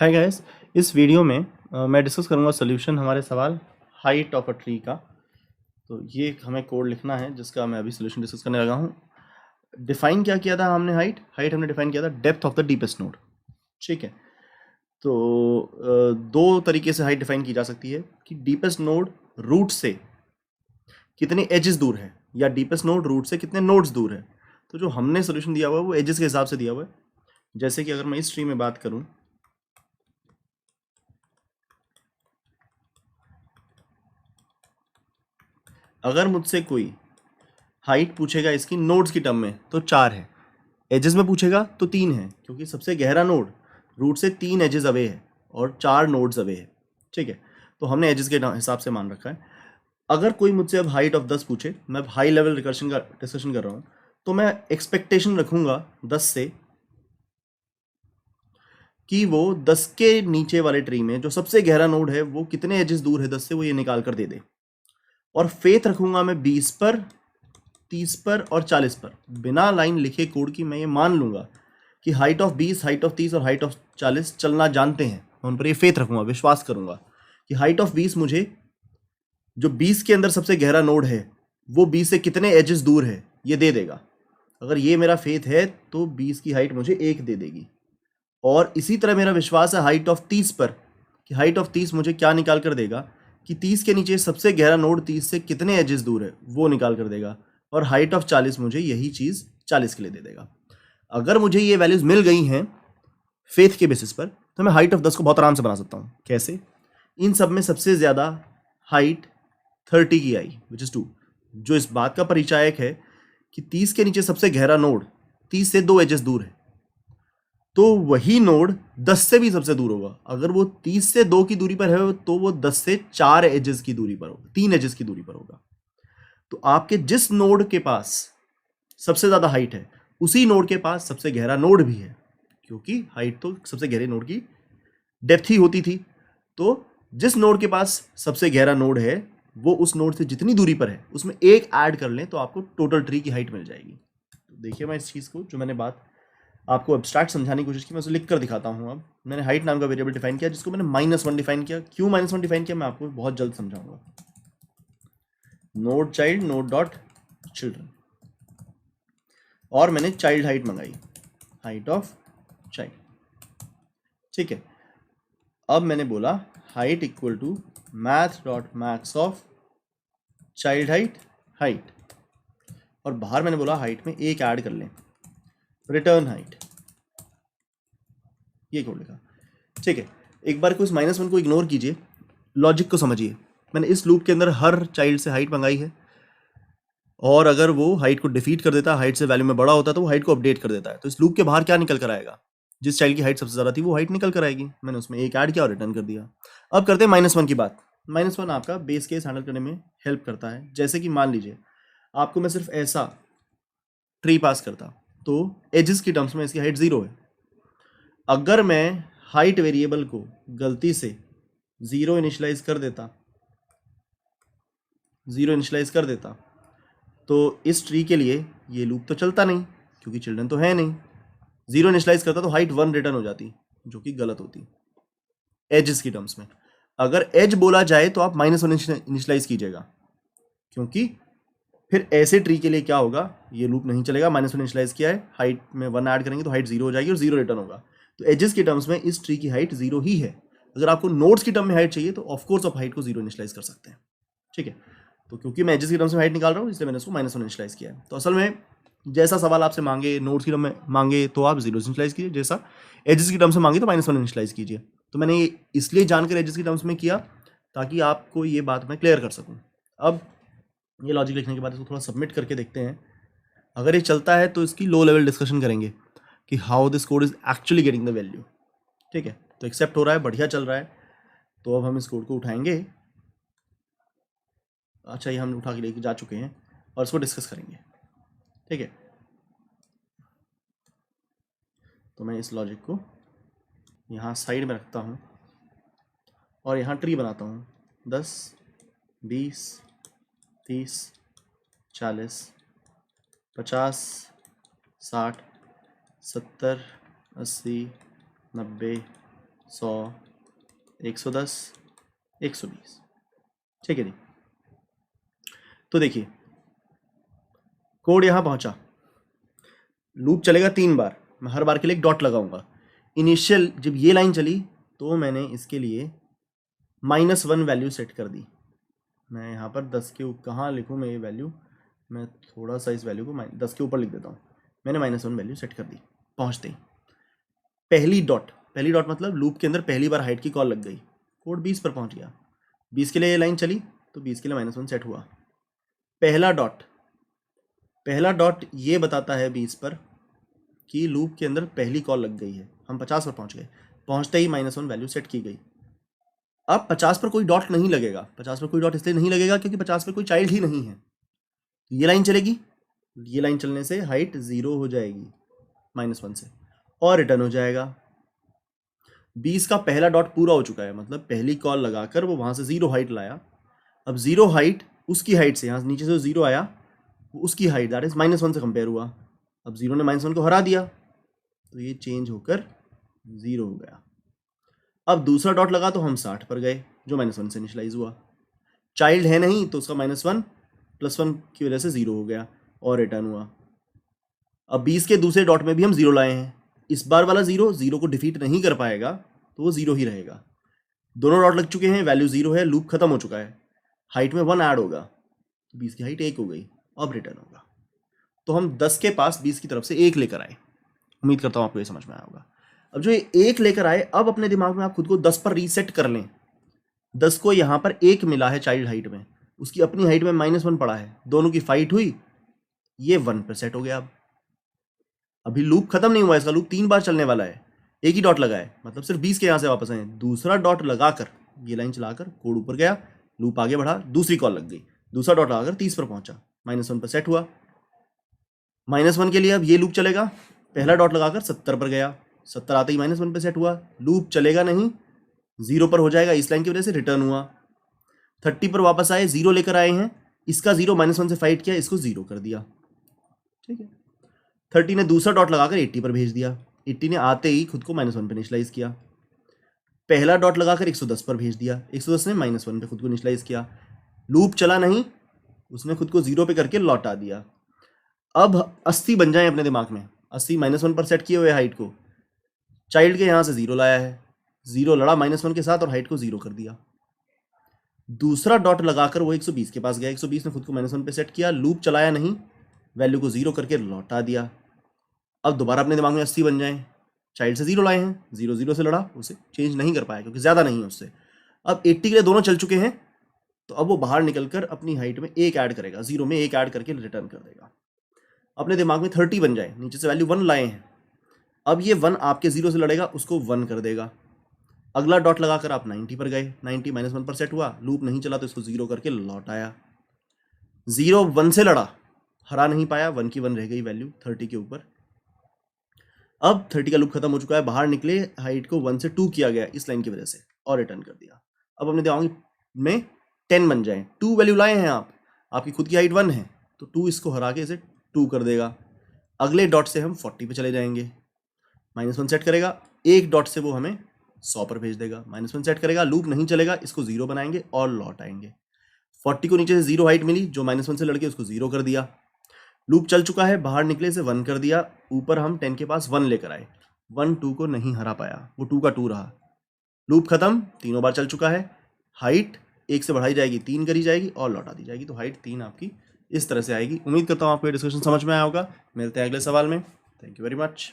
Hi guys, इस video में मैं डिस्कस करूंगा सोल्यूशन हमारे सवाल हाइट ऑफ अ ट्री का। तो ये हमें कोड लिखना है जिसका मैं अभी सोल्यूशन डिस्कस करने लगा हूँ। डिफाइन क्या किया था हमने? हाइट हमने डिफाइन किया था depth of the deepest node. ठीक है, तो दो तरीके से हाइट डिफाइन की जा सकती है कि डीपेस्ट नोड रूट से कितने एजेस दूर है या डीपेस्ट नोड रूट से कितने नोड्स दूर है। तो जो हमने सोल्यूशन दिया हुआ है वो एजेस के हिसाब से दिया हुआ है। जैसे कि अगर मैं इस ट्री में बात करूँ, अगर मुझसे कोई हाइट पूछेगा इसकी नोड्स की टर्म में तो 4 है, एजेस में पूछेगा तो 3 है, क्योंकि सबसे गहरा नोड रूट से 3 एजेस अवे है और 4 नोड्स अवे है। ठीक है, तो हमने एजेस के हिसाब से मान रखा है। अगर कोई मुझसे अब हाइट ऑफ 10 पूछे, मैं हाई लेवल रिकर्शन का डिस्कशन कर रहा हूँ, तो मैं एक्सपेक्टेशन रखूंगा 10 से कि वो 10 के नीचे वाले ट्री में जो सबसे गहरा नोड है वो कितने एजेस दूर है 10 से, वो ये निकाल कर दे दे। और फेथ रखूंगा मैं 20 पर, 30 पर और 40 पर। बिना लाइन लिखे कोड की मैं ये मान लूंगा कि हाइट ऑफ 20, हाइट ऑफ 30 और हाइट ऑफ 40 चलना जानते हैं। मैं उन पर ये फेथ रखूंगा, विश्वास करूंगा कि हाइट ऑफ 20 मुझे, जो 20 के अंदर सबसे गहरा नोड है वो 20 से कितने एजेस दूर है ये दे देगा। अगर ये मेरा फेथ है तो 20 की हाइट मुझे 1 दे देगी। और इसी तरह मेरा विश्वास है हाइट ऑफ 30 पर कि हाइट ऑफ 30 मुझे क्या निकाल कर देगा कि 30 के नीचे सबसे गहरा नोड 30 से कितने एजेस दूर है वो निकाल कर देगा। और हाइट ऑफ 40 मुझे यही चीज़ 40 के लिए दे देगा। अगर मुझे ये वैल्यूज मिल गई हैं फेथ के बेसिस पर, तो मैं हाइट ऑफ 10 को बहुत आराम से बना सकता हूँ। कैसे? इन सब में सबसे ज़्यादा हाइट 30 की आई, विच इज़ 2, जो इस बात का परिचायक है कि 30 के नीचे सबसे गहरा नोड 30 से 2 एजेस दूर है, तो वही नोड 10 से भी सबसे दूर होगा। अगर वो 30 से 2 की दूरी पर है तो वो 10 से 4 एजेस की दूरी पर होगा, 3 एजेस की दूरी पर होगा। तो आपके जिस नोड के पास सबसे ज़्यादा हाइट है उसी नोड के पास सबसे गहरा नोड भी है, क्योंकि हाइट तो सबसे गहरे नोड की डेप्थ ही होती थी। तो जिस नोड के पास सबसे गहरा नोड है वो उस नोड से जितनी दूरी पर है उसमें एक ऐड कर लें तो आपको टोटल ट्री की हाइट मिल जाएगी। तो देखिए, मैं इस चीज़ को, जो मैंने बात आपको एब्स्ट्रैक्ट समझाने की कोशिश की, मैं उसे लिख कर दिखाता हूँ। अब मैंने हाइट नाम का वेरिएबल डिफाइन किया जिसको मैंने -1 डिफाइन किया। क्यों -1 डिफाइन किया मैं आपको बहुत जल्द समझाऊंगा। Node child, node dot children, और मैंने चाइल्ड हाइट मंगाई, हाइट ऑफ चाइल्ड। ठीक है, अब मैंने बोला height equal to math dot max of child height, height, और बाहर मैंने बोला हाइट में एक ऐड कर लें, रिटर्न हाइट। ये कोड लिखा। ठीक है, एक बार को इस -1 को इग्नोर कीजिए, लॉजिक को समझिए। मैंने इस लूप के अंदर हर चाइल्ड से हाइट मंगाई है, और अगर वो हाइट को डिफीट कर देता, हाइट से वैल्यू में बड़ा होता, तो वो हाइट को अपडेट कर देता है। तो इस लूप के बाहर क्या निकल कर आएगा? जिस चाइल्ड की हाइट सबसे ज़्यादा थी वो हाइट निकल कर आएगी। मैंने उसमें एक ऐड किया और रिटर्न कर दिया। अब करते हैं -1 की बात। -1 आपका बेस केस हैंडल करने में हेल्प करता है। जैसे कि मान लीजिए आपको मैं सिर्फ ऐसा ट्री पास करता, तो एजेस की टर्म्स में इसकी हाइट 0 है। अगर मैं हाइट वेरिएबल को गलती से 0 इनिशलाइज कर देता, 0 इनिशलाइज कर देता, तो इस ट्री के लिए ये लूप तो चलता नहीं, क्योंकि चिल्ड्रन तो है नहीं। 0 इनिशलाइज करता तो हाइट 1 रिटर्न हो जाती, जो कि गलत होती एजेस की टर्म्स में। अगर एज बोला जाए तो आप -1 इनिशलाइज कीजिएगा, क्योंकि फिर ऐसे ट्री के लिए क्या होगा, ये लूप नहीं चलेगा। -1 इनिशलाइज किया है, हाइट में 1 ऐड करेंगे तो हाइट 0 हो जाएगी और 0 रिटर्न होगा। तो एजेस की टर्म्स में इस ट्री की हाइट 0 ही है। अगर आपको नोड्स की टर्म में हाइट चाहिए तो ऑफकोर्स आप हाइट को 0 इनिशलाइज कर सकते हैं। ठीक है, तो क्योंकि मैं एजेस की टर्म्स में हाइट निकाल रहा हूँ इसलिए मैंने उसको -1 इनिशलाइज किया है। तो असल में जैसा सवाल आपसे मांगे नोड्स की टर्म में मांगे तो आप 0 इनिशलाइज कीजिए, जैसा एजेस की टर्म्स में मांगे तो -1 इनिशलाइज कीजिए। तो मैंने ये इसलिए जानकर एजेस की टर्म्स में किया ताकि आपको ये बात मैं क्लियर कर सकूँ। अब ये लॉजिक लिखने के बाद इसको थोड़ा सबमिट करके देखते हैं। अगर ये चलता है तो इसकी लो लेवल डिस्कशन करेंगे कि how this code is actually getting the value. ठीक है, तो एक्सेप्ट हो रहा है, बढ़िया चल रहा है। तो अब हम इस कोड को उठाएंगे। अच्छा, ये हम उठा के लेके जा चुके हैं और इसको डिस्कस करेंगे। ठीक है, तो मैं इस लॉजिक को यहाँ साइड में रखता हूँ और यहाँ ट्री बनाता हूँ। 10, 20, 30, 40, 50, 60, 70, 80, 90, 100, 110, 120। ठीक है जी। तो देखिए कोड यहाँ पहुँचा, लूप चलेगा 3 बार, मैं हर बार के लिए एक डॉट लगाऊंगा। इनिशियल जब ये लाइन चली तो मैंने इसके लिए -1 वैल्यू सेट कर दी। मैं यहाँ पर 10 के कहाँ लिखूँ मैं ये वैल्यू, मैं थोड़ा सा इस वैल्यू को 10 के ऊपर लिख देता हूँ। मैंने -1 वैल्यू सेट कर दी। पहुँचते ही पहली डॉट मतलब लूप के अंदर पहली बार हाइट की कॉल लग गई, कोड 20 पर पहुँच गया। 20 के लिए ये लाइन चली तो 20 के लिए -1 सेट हुआ। पहला डॉट ये बताता है 20 पर कि लूप के अंदर पहली कॉल लग गई है। हम 50 पर पहुँच गए, पहुँचते ही -1 वैल्यू सेट की गई। अब 50 पर कोई डॉट नहीं लगेगा। 50 पर कोई डॉट इसलिए नहीं लगेगा क्योंकि 50 पर कोई चाइल्ड ही नहीं है। ये लाइन चलेगी, ये लाइन चलने से हाइट 0 हो जाएगी -1 से और रिटर्न हो जाएगा। 20 का पहला डॉट पूरा हो चुका है, मतलब पहली कॉल लगाकर वो वहाँ से 0 हाइट लाया। अब 0 हाइट उसकी हाइट से, यहाँ नीचे से 0 आया वो उसकी हाइट दैट इज -1 से कंपेयर हुआ। अब 0 ने -1 को हरा दिया तो ये चेंज होकर 0 हो गया। अब दूसरा डॉट लगा तो हम 60 पर गए जो -1 से इनिशियलाइज हुआ। चाइल्ड है नहीं तो उसका -1 +1 की वजह से 0 हो गया और रिटर्न हुआ। अब 20 के दूसरे डॉट में भी हम 0 लाए हैं। इस बार वाला 0 को डिफीट नहीं कर पाएगा तो वो 0 ही रहेगा। दोनों डॉट लग चुके हैं, वैल्यू 0 है, लूप खत्म हो चुका है। हाइट में 1 ऐड होगा तो 20 की हाइट 1 हो गई, अब रिटर्न होगा। तो हम 10 के पास 20 की तरफ से 1 लेकर आए। उम्मीद करता हूँ आपको ये समझ में आया होगा। अब जो ये 1 लेकर आए, अब अपने दिमाग में आप खुद को 10 पर रीसेट कर लें। 10 को यहाँ पर 1 मिला है चाइल्ड हाइट में, उसकी अपनी हाइट में -1 पड़ा है, दोनों की फाइट हुई, ये 1 पर सेट हो गया। अब अभी लूप खत्म नहीं हुआ, इसका लूप 3 बार चलने वाला है। एक ही डॉट लगा है, मतलब सिर्फ 20 के यहाँ से वापस आए। दूसरा डॉट लगाकर ये लाइन चलाकर कोड ऊपर गया, लूप आगे बढ़ा, दूसरी कॉल लग गई, दूसरा डॉट लगाकर 30 पर पहुंचा, -1 पर सेट हुआ। -1 के लिए अब ये लूप चलेगा, पहला डॉट लगाकर 70 पर गया, 70 आते ही -1 पर सेट हुआ। लूप चलेगा नहीं, 0 पर हो जाएगा, इस लाइन की वजह से रिटर्न हुआ। 30 पर वापस आए, 0 लेकर आए हैं, इसका 0 -1 से फाइट किया, इसको 0 कर दिया। ठीक है, 30 ने दूसरा डॉट लगाकर 80 पर भेज दिया, 80 ने आते ही खुद को -1 पर इनिशियलाइज किया। पहला डॉट लगाकर 110 पर भेज दिया, 110 ने -1 पे खुद को इनिशियलाइज किया। लूप चला नहीं, उसने खुद को 0 पे करके लौटा दिया। अब 80 बन जाए अपने दिमाग में, 80 -1 पर सेट किए हुए हाइट को, चाइल्ड के यहाँ से 0 लाया है, 0 लड़ा -1 के साथ और हाइट को 0 कर दिया। दूसरा डॉट लगाकर वो 120 के पास गया, 120 ने खुद को -1 पे सेट किया, लूप चलाया नहीं, वैल्यू को 0 करके लौटा दिया। अब दोबारा अपने दिमाग में 80 बन जाए, चाइल्ड से 0 लाए हैं, 0 से लड़ा, उसे चेंज नहीं कर पाया क्योंकि ज़्यादा नहीं है उससे। अब 80 के लिए दोनों चल चुके हैं, तो अब वो बाहर निकलकर अपनी हाइट में 1 ऐड करेगा, 0 में 1 ऐड करके रिटर्न कर देगा। अपने दिमाग में 30 बन जाए, नीचे से वैल्यू 1 लाए हैं, अब ये 1 आपके 0 से लड़ेगा, उसको 1 कर देगा। अगला डॉट लगाकर आप 90 पर गए, 90 -1 पर सेट हुआ, लूप नहीं चला तो इसको 0 करके लौट आया। 0 1 से लड़ा, हरा नहीं पाया, 1 की 1 रह गई वैल्यू 30 के ऊपर। अब 30 का लूप खत्म हो चुका है, बाहर निकले, हाइट को 1 से 2 किया गया इस लाइन की वजह से और रिटर्न कर दिया। अब अपने दिमाग में 10 बन जाए, 2 वैल्यू लाए हैं आप, आपकी खुद की हाइट 1 है तो 2 इसको हरा के इसे 2 कर देगा। अगले डॉट से हम 40 पे चले जाएंगे, -1 सेट करेगा, एक डॉट से वो हमें 100 पर भेज देगा, -1 सेट करेगा, लूप नहीं चलेगा, इसको 0 बनाएंगे और लौट आएंगे। 40 को नीचे से 0 हाइट मिली, जो -1 से लड़के उसको 0 कर दिया। लूप चल चुका है, बाहर निकले से 1 कर दिया, ऊपर हम 10 के पास 1 लेकर आए, 1 2 को नहीं हरा पाया, वो 2 का 2 रहा। लूप खत्म, तीनों बार चल चुका है, हाइट 1 से बढ़ाई जाएगी, 3 करी जाएगी और लौटा दी जाएगी, तो हाइट 3 आपकी इस तरह से आएगी। उम्मीद करता हूँ आपको ये डिस्कशन समझ में आया होगा। मिलते हैं अगले सवाल में। Thank you very much.